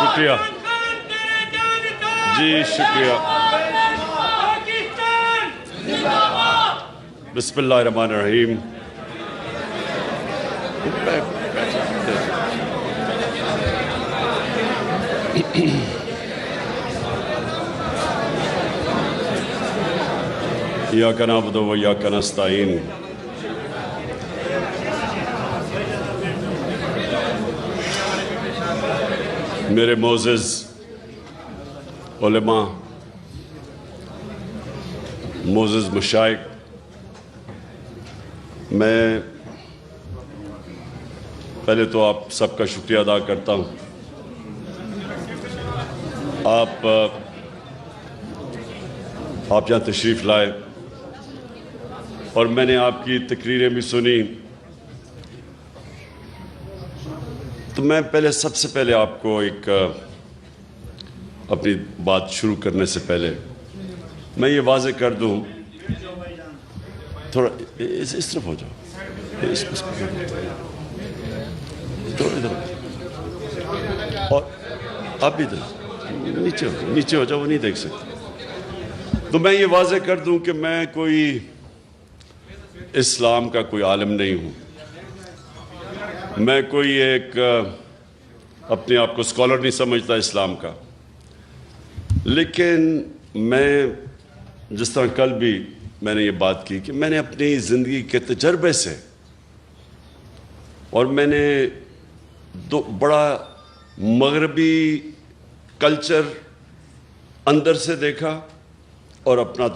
شکریہ جی، شکریہ. بسم اللہ الرحمن الرحیم. ایاک نعبد و ایاک نستعین. میرے معزز علماء، معزز مشائخ، میں پہلے تو آپ سب کا شکریہ ادا کرتا ہوں. آپ یہاں تشریف لائے اور میں نے آپ کی تقریریں بھی سنی. تو میں سب سے پہلے آپ کو ایک اپنی بات شروع کرنے سے پہلے میں یہ واضح کر دوں، تھوڑا اس طرف ہو جاؤ، اور آپ بھی نیچے ہو جاؤ، وہ نہیں دیکھ سکتے. تو میں یہ واضح کر دوں کہ میں کوئی اسلام کا کوئی عالم نہیں ہوں. میں کوئی ایک اپنے آپ کو اسکالر نہیں سمجھتا اسلام کا. لیکن میں جس طرح کل بھی میں نے یہ بات کی کہ میں نے اپنی زندگی کے تجربے سے اور میں نے بڑا مغربی کلچر اندر سے دیکھا، اور اپنا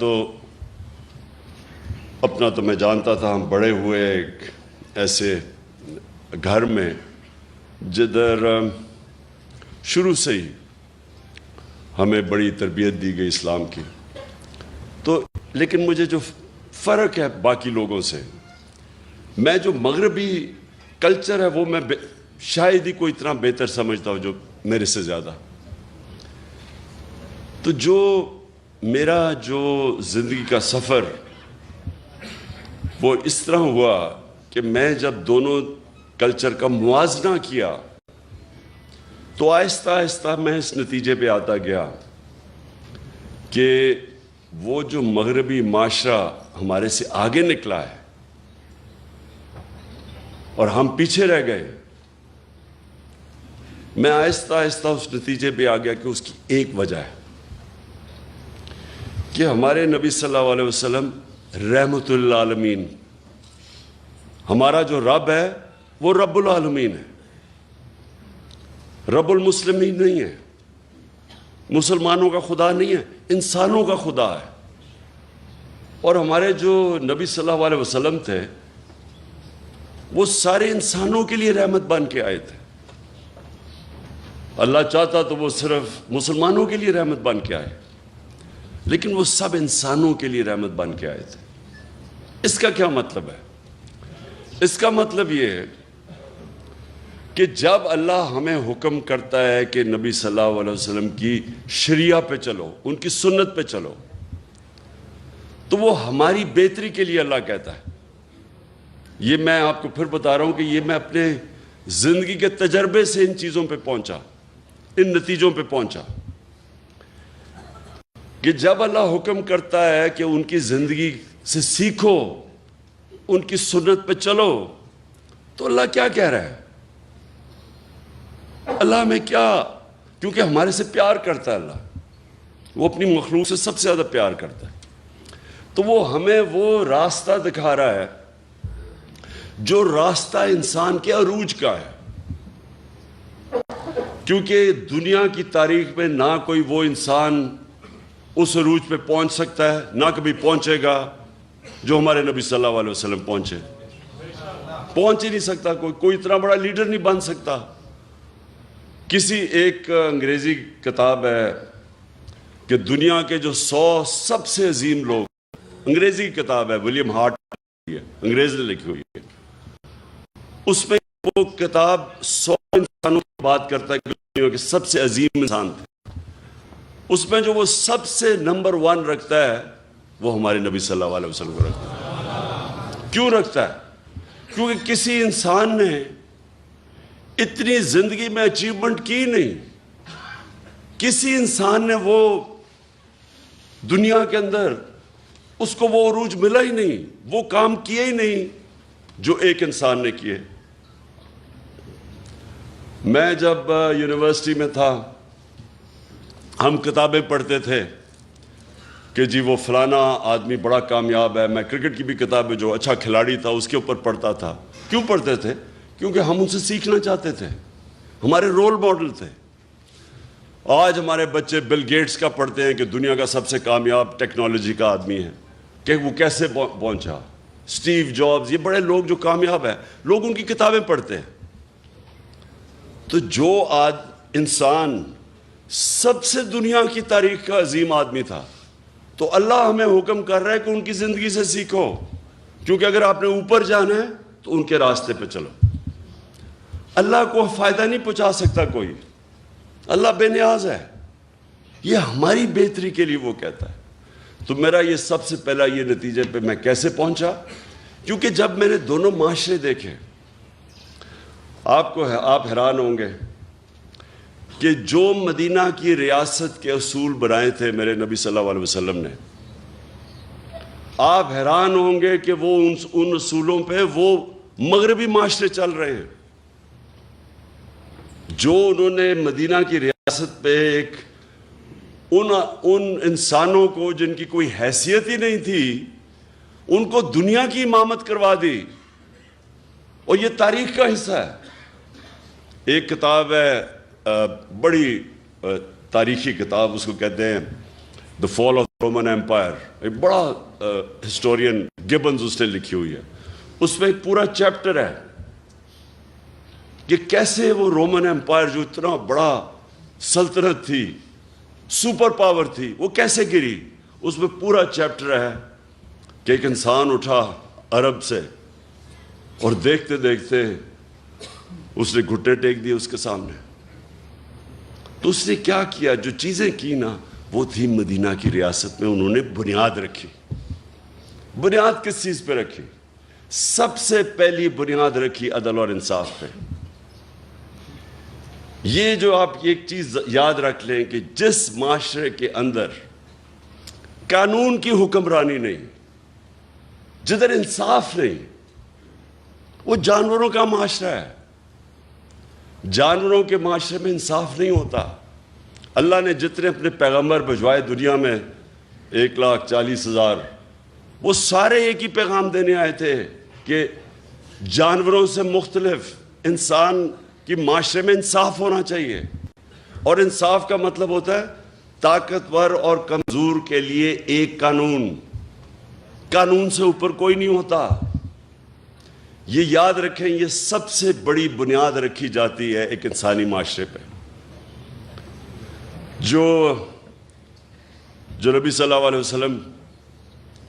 تو میں جانتا تھا. ہم بڑے ہوئے ایک ایسے گھر میں جدھر شروع سے ہی ہمیں بڑی تربیت دی گئی اسلام کی. تو لیکن مجھے جو فرق ہے باقی لوگوں سے، میں جو مغربی کلچر ہے وہ میں شاید ہی کوئی اتنا بہتر سمجھتا ہوں جو میرے سے زیادہ. تو میرا جو زندگی کا سفر وہ اس طرح ہوا کہ میں جب دونوں کلچر کا موازنہ کیا تو آہستہ آہستہ میں اس نتیجے پہ آتا گیا کہ وہ جو مغربی معاشرہ ہمارے سے آگے نکلا ہے اور ہم پیچھے رہ گئے، میں آہستہ آہستہ اس نتیجے پہ آ گیا کہ اس کی ایک وجہ ہے کہ ہمارے نبی صلی اللہ علیہ وسلم رحمت للعالمین، ہمارا جو رب ہے وہ رب العالمین ہے، رب المسلمین نہیں ہے، مسلمانوں کا خدا نہیں ہے، انسانوں کا خدا ہے. اور ہمارے جو نبی صلی اللہ علیہ وسلم تھے وہ سارے انسانوں کے لیے رحمت بن کے آئے تھے. اللہ چاہتا تو وہ صرف مسلمانوں کے لیے رحمت بن کے آئے، لیکن وہ سب انسانوں کے لیے رحمت بن کے آئے تھے. اس کا کیا مطلب ہے؟ اس کا مطلب یہ ہے کہ جب اللہ ہمیں حکم کرتا ہے کہ نبی صلی اللہ علیہ وسلم کی شریعہ پہ چلو، ان کی سنت پہ چلو، تو وہ ہماری بہتری کے لیے اللہ کہتا ہے. یہ میں آپ کو پھر بتا رہا ہوں کہ یہ میں اپنے زندگی کے تجربے سے ان چیزوں پہ پہنچا، ان نتیجوں پہ پہنچا کہ جب اللہ حکم کرتا ہے کہ ان کی زندگی سے سیکھو، ان کی سنت پہ چلو، تو اللہ کیا کہہ رہا ہے؟ اللہ ہمیں کیا، کیونکہ ہمارے سے پیار کرتا ہے، اللہ وہ اپنی مخلوق سے سب سے زیادہ پیار کرتا ہے، تو وہ ہمیں وہ راستہ دکھا رہا ہے جو راستہ انسان کے عروج کا ہے. کیونکہ دنیا کی تاریخ میں نہ کوئی وہ انسان اس عروج پہ پہنچ سکتا ہے، نہ کبھی پہنچے گا جو ہمارے نبی صلی اللہ علیہ وسلم پہنچے. پہنچ ہی نہیں سکتا، کوئی اتنا بڑا لیڈر نہیں بن سکتا. کسی ایک انگریزی کتاب ہے کہ دنیا کے جو 100 سب سے عظیم لوگ، انگریزی کی کتاب ہے، ولیم ہارٹ انگریز نے لکھی ہوئی ہے. اس میں وہ کتاب 100 انسانوں کی بات کرتا ہے کہ دنیا کے سب سے عظیم انسان تھے. اس میں جو وہ سب سے نمبر 1 رکھتا ہے وہ ہمارے نبی صلی اللہ علیہ وسلم کو رکھتا ہے. کیوں رکھتا ہے؟ کیونکہ کسی انسان نے اتنی زندگی میں اچیومنٹ کی نہیں کسی انسان نے وہ دنیا کے اندر اس کو وہ عروج ملا ہی نہیں، وہ کام کیے ہی نہیں جو ایک انسان نے کیے۔ میں جب یونیورسٹی میں تھا، ہم کتابیں پڑھتے تھے کہ جی وہ فلانا آدمی بڑا کامیاب ہے۔ میں کرکٹ کی بھی کتابیں، جو اچھا کھلاڑی تھا اس کے اوپر پڑھتا تھا۔ کیوں پڑھتے تھے؟ کیونکہ ہم ان سے سیکھنا چاہتے تھے، ہمارے رول ماڈل تھے۔ آج ہمارے بچے بل گیٹس کا پڑھتے ہیں کہ دنیا کا سب سے کامیاب ٹیکنالوجی کا آدمی ہے، کہ وہ کیسے پہنچا۔ اسٹیو جابز، یہ بڑے لوگ جو کامیاب ہیں، لوگ ان کی کتابیں پڑھتے ہیں۔ تو جو انسان سب سے دنیا کی تاریخ کا عظیم آدمی تھا، تو اللہ ہمیں حکم کر رہا ہے کہ ان کی زندگی سے سیکھو، کیونکہ اگر آپ نے اوپر جانا ہے تو ان کے راستے پہ چلو۔ اللہ کو فائدہ نہیں پہنچا سکتا کوئی، اللہ بے نیاز ہے، یہ ہماری بہتری کے لیے وہ کہتا ہے۔ تو میرا یہ سب سے پہلا یہ نتیجے پہ میں کیسے پہنچا، کیونکہ جب میں نے دونوں معاشرے دیکھے، آپ حیران ہوں گے کہ جو مدینہ کی ریاست کے اصول بنائے تھے میرے نبی صلی اللہ علیہ وسلم نے، آپ حیران ہوں گے کہ وہ ان اصولوں پہ وہ مغربی معاشرے چل رہے ہیں۔ جو انہوں نے مدینہ کی ریاست پہ ان انسانوں کو جن کی کوئی حیثیت ہی نہیں تھی، ان کو دنیا کی امامت کروا دی، اور یہ تاریخ کا حصہ ہے۔ ایک کتاب ہے، بڑی تاریخی کتاب، اس کو کہتے ہیں دا فال آف رومن ایمپائر، ایک بڑا ہسٹورین گبنز اس نے لکھی ہوئی ہے۔ اس میں ایک پورا چیپٹر ہے کہ کیسے وہ رومن ایمپائر جو اتنا بڑا سلطنت تھی، سپر پاور تھی، وہ کیسے گری۔ اس میں پورا چیپٹر ہے کہ ایک انسان اٹھا عرب سے، اور دیکھتے دیکھتے اس نے گھٹنے ٹیک دیے اس کے سامنے۔ تو اس نے کیا کیا، جو چیزیں کی نا، وہ تھی مدینہ کی ریاست میں انہوں نے بنیاد رکھی۔ بنیاد کس چیز پہ رکھی؟ سب سے پہلی بنیاد رکھی عدل اور انصاف پہ۔ یہ جو آپ ایک چیز یاد رکھ لیں کہ جس معاشرے کے اندر قانون کی حکمرانی نہیں، جدھر انصاف نہیں، وہ جانوروں کا معاشرہ ہے۔ جانوروں کے معاشرے میں انصاف نہیں ہوتا۔ اللہ نے جتنے اپنے پیغمبر بھجوائے دنیا میں 1,40,000، وہ سارے ایک ہی پیغام دینے آئے تھے کہ جانوروں سے مختلف انسان کی معاشرے میں انصاف ہونا چاہیے۔ اور انصاف کا مطلب ہوتا ہے طاقتور اور کمزور کے لیے ایک قانون، قانون سے اوپر کوئی نہیں ہوتا۔ یہ یاد رکھیں، یہ سب سے بڑی بنیاد رکھی جاتی ہے ایک انسانی معاشرے پہ۔ جو نبی صلی اللہ علیہ وسلم،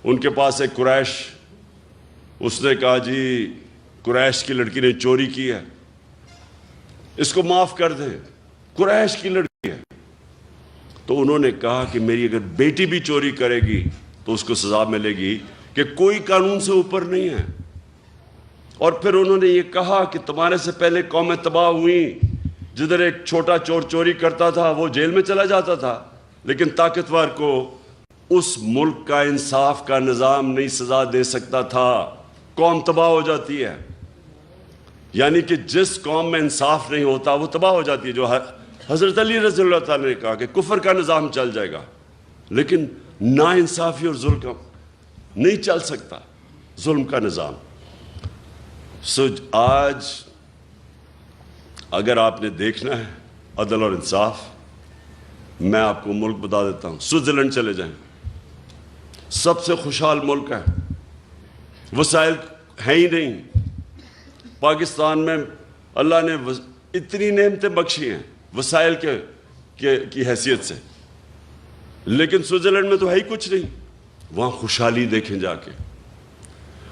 ان کے پاس ایک قریش، اس نے کہا جی قریش کی لڑکی نے چوری کی ہے، اس کو معاف کر دیں، قریش کی لڑکی ہے۔ تو انہوں نے کہا کہ میری اگر بیٹی بھی چوری کرے گی تو اس کو سزا ملے گی، کہ کوئی قانون سے اوپر نہیں ہے۔ اور پھر انہوں نے یہ کہا کہ تمہارے سے پہلے قومیں تباہ ہوئیں، جدھر ایک چھوٹا چور چوری کرتا تھا وہ جیل میں چلا جاتا تھا، لیکن طاقتور کو اس ملک کا انصاف کا نظام نہیں سزا دے سکتا تھا، قوم تباہ ہو جاتی ہے۔ یعنی کہ جس قوم میں انصاف نہیں ہوتا وہ تباہ ہو جاتی ہے۔ جو حضرت علی رضی اللہ تعالیٰ نے کہا کہ کفر کا نظام چل جائے گا، لیکن نا انصافی اور ظلم نہیں چل سکتا، ظلم کا نظام۔ آج اگر آپ نے دیکھنا ہے عدل اور انصاف، میں آپ کو ملک بتا دیتا ہوں، سوئٹزرلینڈ چلے جائیں، سب سے خوشحال ملک ہے، وسائل ہیں ہی نہیں۔ پاکستان میں اللہ نے اتنی نعمتیں بخشی ہیں وسائل کی حیثیت سے، لیکن سوئٹزرلینڈ میں تو ہے ہی کچھ نہیں۔ وہاں خوشحالی دیکھیں جا کے۔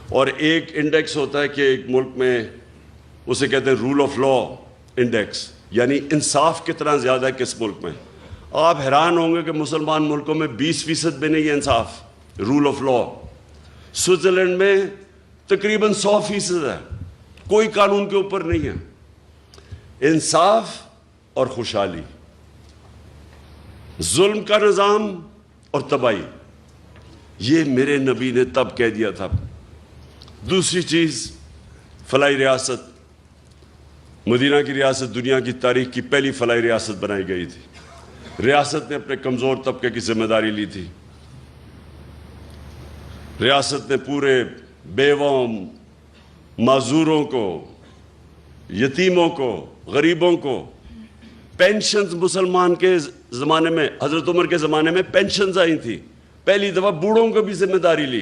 اور ایک انڈیکس ہوتا ہے کہ ایک ملک میں، اسے کہتے ہیں رول آف لا انڈیکس، یعنی انصاف کتنا زیادہ ہے کس ملک میں۔ آپ حیران ہوں گے کہ مسلمان ملکوں میں 20% بھی نہیں ہے انصاف، رول آف لا۔ سوئٹزرلینڈ میں تقریباً 100% ہے، کوئی قانون کے اوپر نہیں ہے۔ انصاف اور خوشحالی، ظلم کا نظام اور تباہی، یہ میرے نبی نے تب کہہ دیا تھا۔ دوسری چیز، فلاحی ریاست، مدینہ کی ریاست دنیا کی تاریخ کی پہلی فلاحی ریاست بنائی گئی تھی۔ ریاست نے اپنے کمزور طبقے کی ذمہ داری لی تھی۔ ریاست نے پورے بیووں، معذوروں کو، یتیموں کو، غریبوں کو پینشنز، مسلمان کے زمانے میں، حضرت عمر کے زمانے میں پینشنز آئی تھی، پہلی دفعہ بوڑھوں کو بھی ذمہ داری لی۔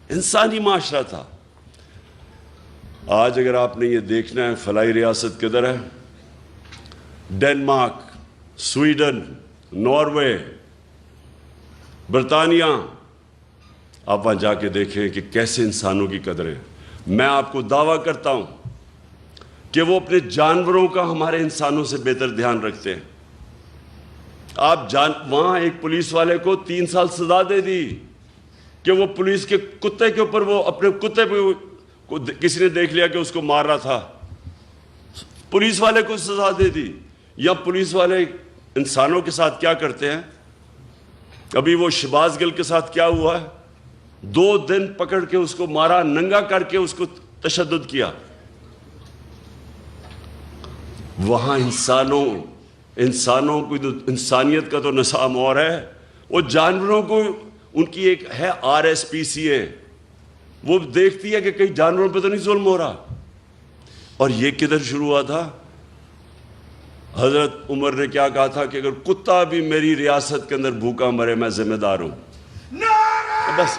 انسانی معاشرہ تھا۔ آج اگر آپ نے یہ دیکھنا ہے فلاحی ریاست کدھر ہے، ڈنمارک، سویڈن، ناروے، برطانیہ، آپ وہاں جا کے دیکھیں کہ کیسے انسانوں کی قدر ہے۔ میں آپ کو دعویٰ کرتا ہوں کہ وہ اپنے جانوروں کا ہمارے انسانوں سے بہتر دھیان رکھتے ہیں۔ وہاں ایک پولیس والے کو 3 سال سزا دے دی کہ وہ پولیس کے کتے کے اوپر، وہ اپنے کتے پہ کسی نے دیکھ لیا کہ اس کو مار رہا تھا، پولیس والے کو سزا دے دی۔ یا پولیس والے انسانوں کے ساتھ کیا کرتے ہیں؟ ابھی وہ شہباز گل کے ساتھ کیا ہوا ہے؟ 2 دن پکڑ کے اس کو مارا، ننگا کر کے اس کو تشدد کیا۔ وہاں انسانوں کو، انسانیت کا تو نظام اور ہے، وہ جانوروں کو، ان کی ایک ہے RSPCA، وہ دیکھتی ہے کہ کئی جانوروں پہ تو نہیں ظلم ہو رہا۔ اور یہ کدھر شروع ہوا تھا؟ حضرت عمر نے کیا کہا تھا کہ اگر کتا بھی میری ریاست کے اندر بھوکا مرے میں ذمہ دار ہوں۔ بس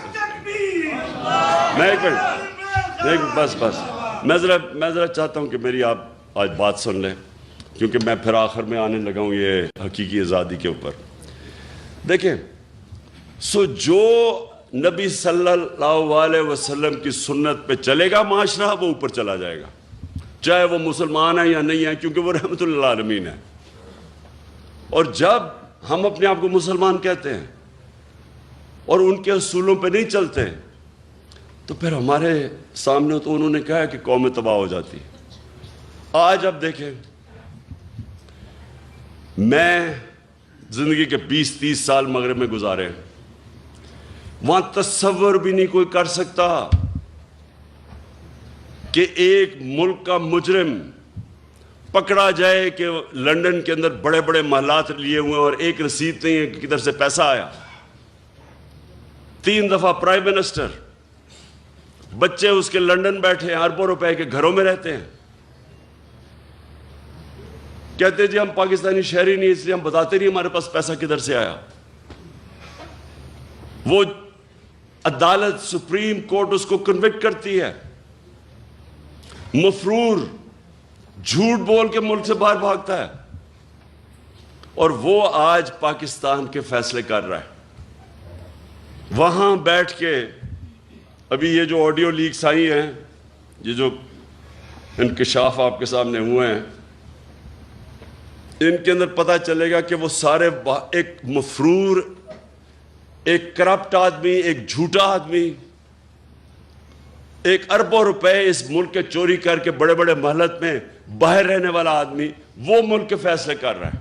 میں ایک منٹ، بس میں ذرا چاہتا ہوں کہ میری آپ آج بات سن لیں، کیونکہ میں پھر آخر میں آنے لگا ہوں یہ حقیقی آزادی کے اوپر۔ دیکھیں، جو نبی صلی اللہ علیہ وسلم کی سنت پہ چلے گا معاشرہ، وہ اوپر چلا جائے گا، چاہے وہ مسلمان ہے یا نہیں ہے، کیونکہ وہ رحمت للعالمین ہے۔ اور جب ہم اپنے آپ کو مسلمان کہتے ہیں اور ان کے اصولوں پہ نہیں چلتے، تو پھر ہمارے سامنے تو انہوں نے کہا ہے کہ قومیں تباہ ہو جاتی۔ آج اب دیکھیں، میں زندگی کے 20-30 سال مغرب میں گزارے، وہاں تصور بھی نہیں کوئی کر سکتا کہ ایک ملک کا مجرم پکڑا جائے کہ لندن کے اندر بڑے بڑے محلات لیے ہوئے اور ایک رسید نہیں ہے کہ کدھر سے پیسہ آیا۔ 3 دفعہ پرائم منسٹر، بچے اس کے لندن بیٹھے ہیں، اربوں روپے کے گھروں میں رہتے ہیں، کہتے جی ہم پاکستانی شہری نہیں، اس لیے ہم بتاتے نہیں ہمارے پاس پیسہ کدھر سے آیا۔ وہ عدالت، سپریم کورٹ اس کو کنوکٹ کرتی ہے، مفرور جھوٹ بول کے ملک سے باہر بھاگتا ہے، اور وہ آج پاکستان کے فیصلے کر رہا ہے۔ وہاں بیٹھ کے ابھی یہ جو آڈیو لیکس آئی ہیں، یہ جو انکشاف آپ کے سامنے ہوئے ہیں، ان کے اندر پتہ چلے گا کہ وہ سارے ایک مفرور، ایک کرپٹ آدمی، ایک جھوٹا آدمی، ایک اربوں روپے اس ملک کے چوری کر کے بڑے بڑے محلت میں باہر رہنے والا آدمی، وہ ملک کے فیصلے کر رہا ہے۔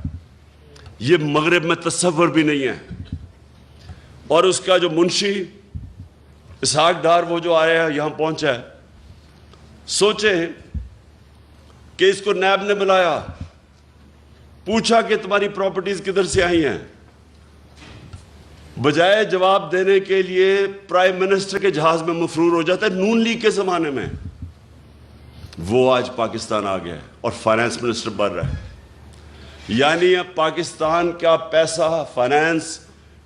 یہ مغرب میں تصور بھی نہیں ہے۔ اور اس کا جو منشی اسحاق ڈار، وہ جو آیا ہے، یہاں پہنچا ہے، سوچیں کہ اس کو نیب نے بلایا، پوچھا کہ تمہاری پراپرٹیز کدھر سے آئی ہیں، بجائے جواب دینے کے لیے پرائم منسٹر کے جہاز میں مفرور ہو جاتا ہے۔ نون لیگ کے زمانے میں وہ آج پاکستان آ گیا ہے اور فائنانس منسٹر بن رہا ہے۔ یعنی اب پاکستان کا پیسہ، فائنانس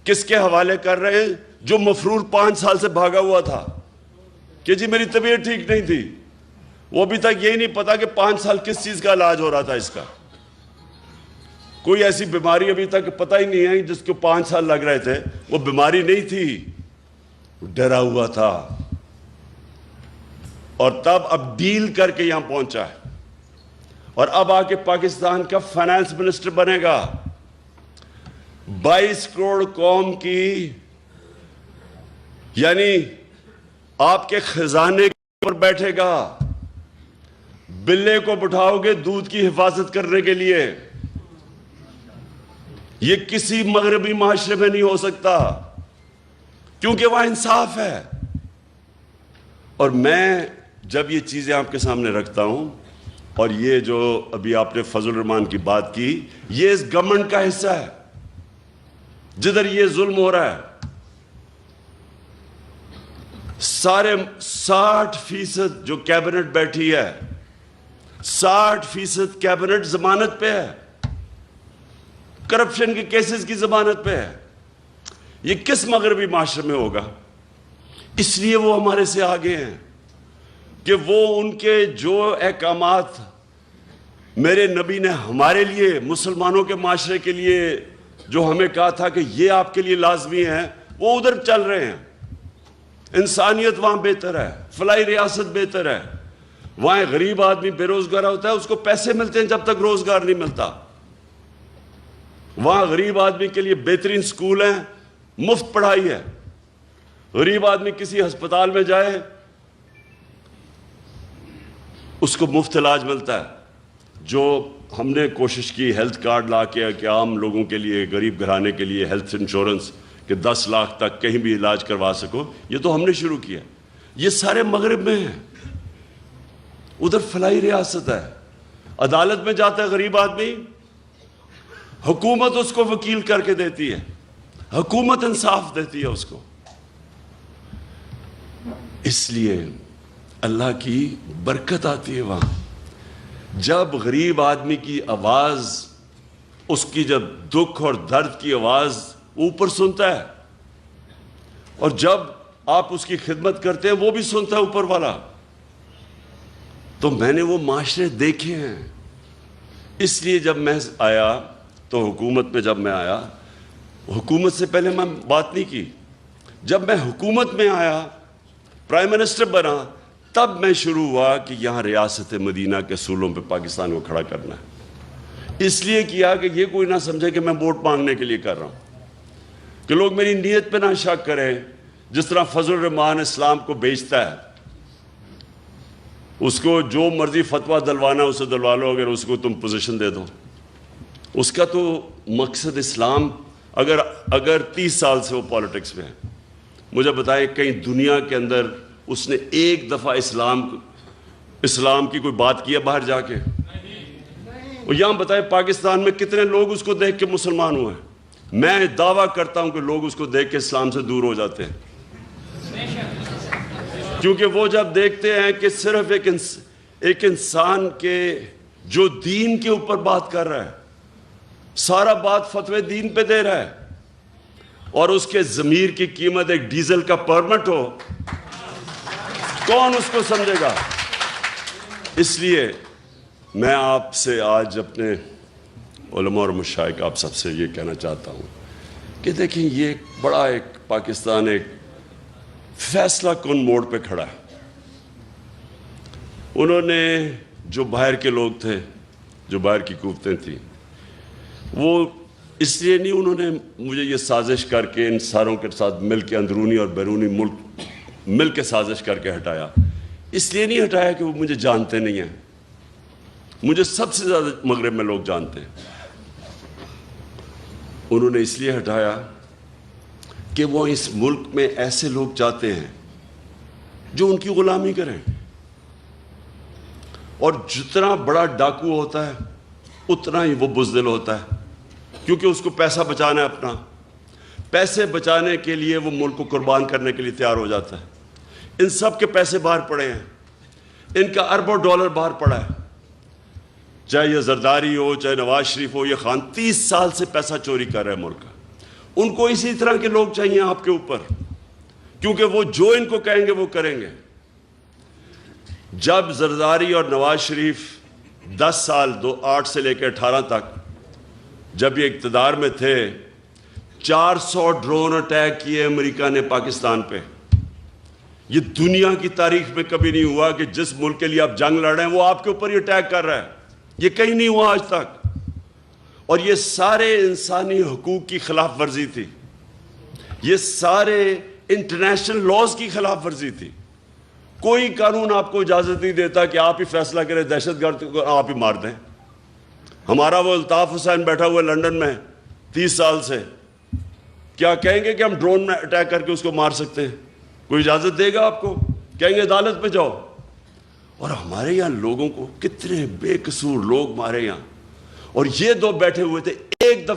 کس کے حوالے کر رہے ہیں؟ جو مفرور 5 سال سے بھاگا ہوا تھا کہ جی میری طبیعت ٹھیک نہیں تھی، وہ ابھی تک یہی نہیں پتا کہ 5 سال کس چیز کا علاج ہو رہا تھا۔ اس کا کوئی ایسی بیماری ابھی تک پتہ ہی نہیں ہے جس کو 5 سال لگ رہے تھے، وہ بیماری نہیں تھی، ڈرا ہوا تھا، اور تب اب ڈیل کر کے یہاں پہنچا ہے، اور اب آ کے پاکستان کا فائنانس منسٹر بنے گا۔ 22 کروڑ قوم کی، یعنی آپ کے خزانے پر بیٹھے گا، بلے کو بٹھاؤ گے دودھ کی حفاظت کرنے کے لیے، یہ کسی مغربی معاشرے میں نہیں ہو سکتا، کیونکہ وہاں انصاف ہے۔ اور میں جب یہ چیزیں آپ کے سامنے رکھتا ہوں، اور یہ جو ابھی آپ نے فضل الرحمان کی بات کی، یہ اس گورنمنٹ کا حصہ ہے جدھر یہ ظلم ہو رہا ہے۔ سارے 60% جو کیبنٹ بیٹھی ہے، 60% کیبنٹ ضمانت پہ ہے، کرپشن کے کیسز کی ضمانت پہ ہے۔ یہ کس مغربی معاشرے میں ہوگا؟ اس لیے وہ ہمارے سے آگے ہیں کہ وہ ان کے جو احکامات میرے نبی نے ہمارے لیے، مسلمانوں کے معاشرے کے لیے جو ہمیں کہا تھا کہ یہ آپ کے لیے لازمی ہے، وہ ادھر چل رہے ہیں۔ انسانیت وہاں بہتر ہے، فلاحی ریاست بہتر ہے۔ وہاں غریب آدمی بے روزگار ہوتا ہے، اس کو پیسے ملتے ہیں جب تک روزگار نہیں ملتا۔ وہاں غریب آدمی کے لیے بہترین سکول ہیں، مفت پڑھائی ہے۔ غریب آدمی کسی ہسپتال میں جائے، اس کو مفت علاج ملتا ہے۔ جو ہم نے کوشش کی ہیلتھ کارڈ لا کے کہ عام لوگوں کے لیے، غریب گھرانے کے لیے ہیلتھ انشورنس کہ 10 لاکھ تک کہیں بھی علاج کروا سکو، یہ تو ہم نے شروع کیا۔ یہ سارے مغرب میں ہیں۔ ادھر فلاحی ریاست ہے، عدالت میں جاتا ہے غریب آدمی، حکومت اس کو وکیل کر کے دیتی ہے، حکومت انصاف دیتی ہے اس کو۔ اس لیے اللہ کی برکت آتی ہے وہاں جب غریب آدمی کی آواز، اس کی جب دکھ اور درد کی آواز اوپر سنتا ہے، اور جب آپ اس کی خدمت کرتے ہیں وہ بھی سنتا ہے اوپر والا۔ تو میں نے وہ معاشرے دیکھے ہیں۔ اس لیے جب میں آیا تو حکومت میں جب میں آیا، حکومت سے پہلے میں بات نہیں کی۔ جب میں حکومت میں آیا، پرائم منسٹر بنا، تب میں شروع ہوا کہ یہاں ریاست مدینہ کے اصولوں پہ پاکستان کو کھڑا کرنا ہے۔ اس لیے کیا کہ یہ کوئی نہ سمجھے کہ میں ووٹ مانگنے کے لیے کر رہا ہوں، کہ لوگ میری نیت پہ نہ شک کریں۔ جس طرح فضل الرحمان اسلام کو بیچتا ہے، اس کو جو مرضی فتویٰ دلوانا اسے دلوا لو، اگر اس کو تم پوزیشن دے دو۔ اس کا تو مقصد اسلام، اگر 30 سال سے وہ پالیٹکس میں ہے، مجھے بتائیں کہیں دنیا کے اندر اس نے ایک دفعہ اسلام کی کوئی بات کی ہے باہر جا کے؟ اور یہاں بتائیں پاکستان میں کتنے لوگ اس کو دیکھ کے مسلمان ہوئے ہیں؟ میں دعویٰ کرتا ہوں کہ لوگ اس کو دیکھ کے اسلام سے دور ہو جاتے ہیں، کیونکہ وہ جب دیکھتے ہیں کہ صرف ایک انسان کے جو دین کے اوپر بات کر رہا ہے، سارا بات فتوی دین پہ دے رہا ہے، اور اس کے ضمیر کی قیمت ایک ڈیزل کا پرمٹ ہو، کون اس کو سمجھے گا؟ اس لیے میں آپ سے آج اپنے علماء اور مشائخ آپ سب سے یہ کہنا چاہتا ہوں کہ دیکھیں یہ ایک پاکستان ایک فیصلہ کن موڑ پہ کھڑا ہے۔ انہوں نے جو باہر کے لوگ تھے، جو باہر کی قوتیں تھیں، وہ اس لیے نہیں انہوں نے مجھے یہ سازش کر کے ان ساروں کے ساتھ مل کے اندرونی اور بیرونی ملک مل کے سازش کر کے ہٹایا۔ اس لیے نہیں ہٹایا کہ وہ مجھے جانتے نہیں ہیں، مجھے سب سے زیادہ مغرب میں لوگ جانتے ہیں۔ انہوں نے اس لیے ہٹایا کہ وہ اس ملک میں ایسے لوگ چاہتے ہیں جو ان کی غلامی کریں، اور جتنا بڑا ڈاکو ہوتا ہے اتنا ہی وہ بزدل ہوتا ہے، کیونکہ اس کو پیسہ بچانا ہے اپنا۔ پیسے بچانے کے لیے وہ ملک کو قربان کرنے کے لیے تیار ہو جاتا ہے۔ ان سب کے پیسے باہر پڑے ہیں، ان کا اربوں ڈالر باہر پڑا ہے، چاہے یہ زرداری ہو، چاہے نواز شریف ہو، یہ خان 30 سال سے پیسہ چوری کر رہے ہیں ملک کا۔ ان کو اسی طرح کے لوگ چاہیے آپ کے اوپر، کیونکہ وہ جو ان کو کہیں گے وہ کریں گے۔ جب زرداری اور نواز شریف 10 سال 8 سے لے کے 18 تک جب یہ اقتدار میں تھے، 400 ڈرون اٹیک کیے امریکہ نے پاکستان پہ۔ یہ دنیا کی تاریخ میں کبھی نہیں ہوا کہ جس ملک کے لیے آپ جنگ لڑ رہے ہیں وہ آپ کے اوپر ہی اٹیک کر رہا ہے، یہ کہیں نہیں ہوا آج تک۔ اور یہ سارے انسانی حقوق کی خلاف ورزی تھی، یہ سارے انٹرنیشنل لاز کی خلاف ورزی تھی۔ کوئی قانون آپ کو اجازت نہیں دیتا کہ آپ ہی فیصلہ کریں دہشت گرد کو آپ ہی مار دیں۔ ہمارا وہ الطاف حسین بیٹھا ہوا لنڈن میں 30 سال سے، کیا کہیں گے کہ ہم ڈرون میں اٹیک کر کے اس کو مار سکتے ہیں؟ کوئی اجازت دے گا آپ کو؟ کہیں گے عدالت پہ جاؤ۔ اور ہمارے یہاں لوگوں کو کتنے بے قصور لوگ مارے یہاں، اور یہ دو بیٹھے ہوئے تھے، ایک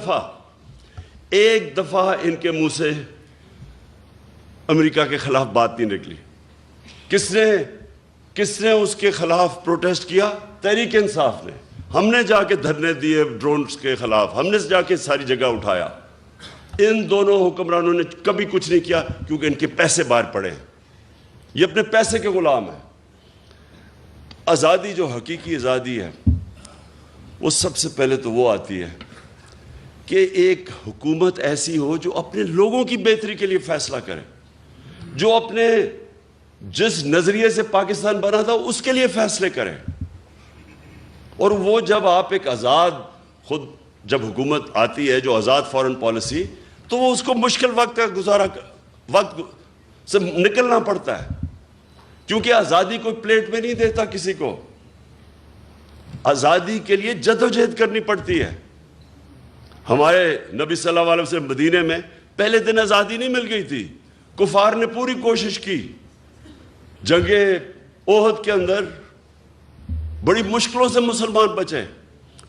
دفعہ ان کے منہ سے امریکہ کے خلاف بات نہیں نکلی۔ کس نے اس کے خلاف پروٹیسٹ کیا؟ تحریک انصاف نے۔ ہم نے جا کے دھرنے دیے ڈرونز کے خلاف، ہم نے جا کے ساری جگہ اٹھایا۔ ان دونوں حکمرانوں نے کبھی کچھ نہیں کیا، کیونکہ ان کے پیسے باہر پڑے ہیں، یہ اپنے پیسے کے غلام ہیں۔ آزادی جو حقیقی آزادی ہے وہ سب سے پہلے تو وہ آتی ہے کہ ایک حکومت ایسی ہو جو اپنے لوگوں کی بہتری کے لیے فیصلہ کرے، جو اپنے جس نظریے سے پاکستان بنا تھا اس کے لیے فیصلے کرے۔ اور وہ جب آپ ایک آزاد خود جب حکومت آتی ہے جو آزاد فارن پالیسی، تو وہ اس کو مشکل وقت سے نکلنا پڑتا ہے، کیونکہ آزادی کوئی پلیٹ میں نہیں دیتا کسی کو، آزادی کے لیے جدوجہد کرنی پڑتی ہے۔ ہمارے نبی صلی اللہ علیہ وسلم مدینے میں پہلے دن آزادی نہیں مل گئی تھی، کفار نے پوری کوشش کی۔ جنگ احد کے اندر بڑی مشکلوں سے مسلمان بچے،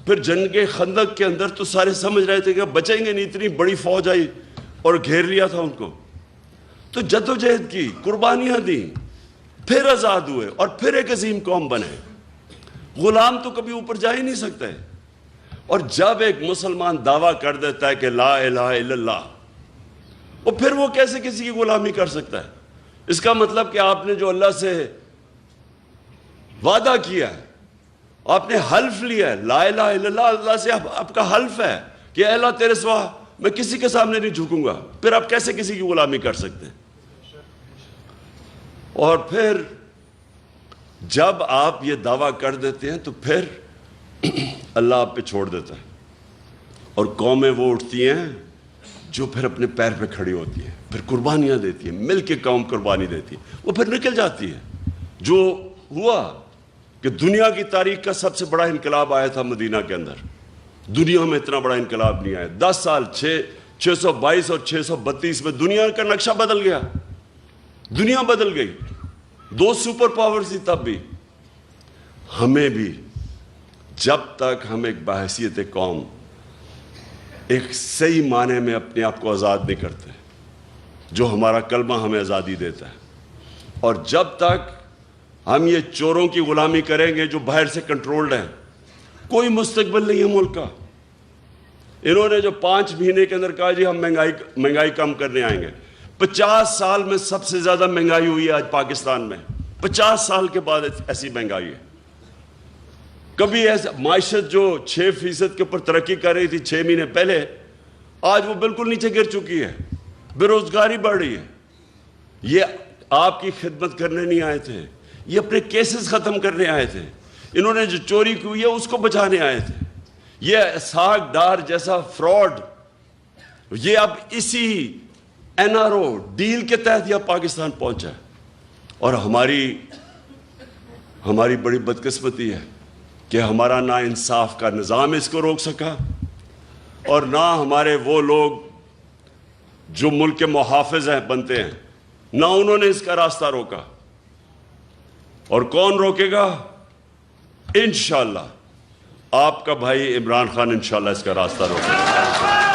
پھر جنگ خندق کے اندر تو سارے سمجھ رہے تھے کہ بچیں گے نہیں، اتنی بڑی فوج آئی اور گھیر لیا تھا ان کو، تو جدوجہد کی، قربانیاں دیں، پھر آزاد ہوئے اور پھر ایک عظیم قوم بنے۔ غلام تو کبھی اوپر جا ہی نہیں سکتے۔ اور جب ایک مسلمان دعویٰ کر دیتا ہے کہ لا الہ الا اللہ، اور پھر وہ کیسے کسی کی غلامی کر سکتا ہے؟ اس کا مطلب کہ آپ نے جو اللہ سے وعدہ کیا ہے، آپ نے حلف لیا ہے، لا الہ الا اللہ، اللہ سے آپ کا حلف ہے کہ اے اللہ تیرے سوا میں کسی کے سامنے نہیں جھکوں گا، پھر آپ کیسے کسی کی غلامی کر سکتے ہیں؟ اور پھر جب آپ یہ دعویٰ کر دیتے ہیں تو پھر اللہ آپ پہ چھوڑ دیتا ہے، اور قومیں وہ اٹھتی ہیں جو پھر اپنے پیر پہ کھڑی ہوتی ہیں، پھر قربانیاں دیتی ہیں، مل کے قوم قربانی دیتی ہے، وہ پھر نکل جاتی ہے۔ جو ہوا کہ دنیا کی تاریخ کا سب سے بڑا انقلاب آیا تھا مدینہ کے اندر، دنیا میں اتنا بڑا انقلاب نہیں آیا۔ 10 سال 622 اور 632 میں دنیا کا نقشہ بدل گیا، دنیا بدل گئی۔ 2 سپر پاورز تھی تب بھی۔ ہمیں بھی جب تک ہم ایک بحیثیت قوم ایک صحیح معنی میں اپنے آپ کو آزاد نہیں کرتے، جو ہمارا کلمہ ہمیں آزادی دیتا ہے، اور جب تک ہم یہ چوروں کی غلامی کریں گے جو باہر سے کنٹرولڈ ہیں، کوئی مستقبل نہیں ہے ملک کا۔ انہوں نے جو 5 مہینے کے اندر کہا جی ہم مہنگائی کم کرنے آئیں گے، 50 سال میں سب سے زیادہ مہنگائی ہوئی ہے آج پاکستان میں، 50 سال کے بعد ایسی مہنگائی ہے۔ کبھی ایسا معیشت جو 6% کے اوپر ترقی کر رہی تھی 6 مہینے پہلے، آج وہ بالکل نیچے گر چکی ہے، بے روزگاری بڑھ رہی ہے۔ یہ آپ کی خدمت کرنے نہیں آئے تھے، یہ اپنے کیسز ختم کرنے آئے تھے۔ انہوں نے جو چوری کی ہے اس کو بچانے آئے تھے۔ یہ اسحاق ڈار جیسا فراڈ، یہ اب اسی NRO ڈیل کے تحت یہ پاکستان پہنچا ہے۔ اور ہماری بڑی بدقسمتی ہے کہ ہمارا نا انصاف کا نظام اس کو روک سکا، اور نہ ہمارے وہ لوگ جو ملک کے محافظ ہیں بنتے ہیں، نہ انہوں نے اس کا راستہ روکا۔ اور کون روکے گا؟ انشاءاللہ آپ کا بھائی عمران خان انشاءاللہ اس کا راستہ روکے گا۔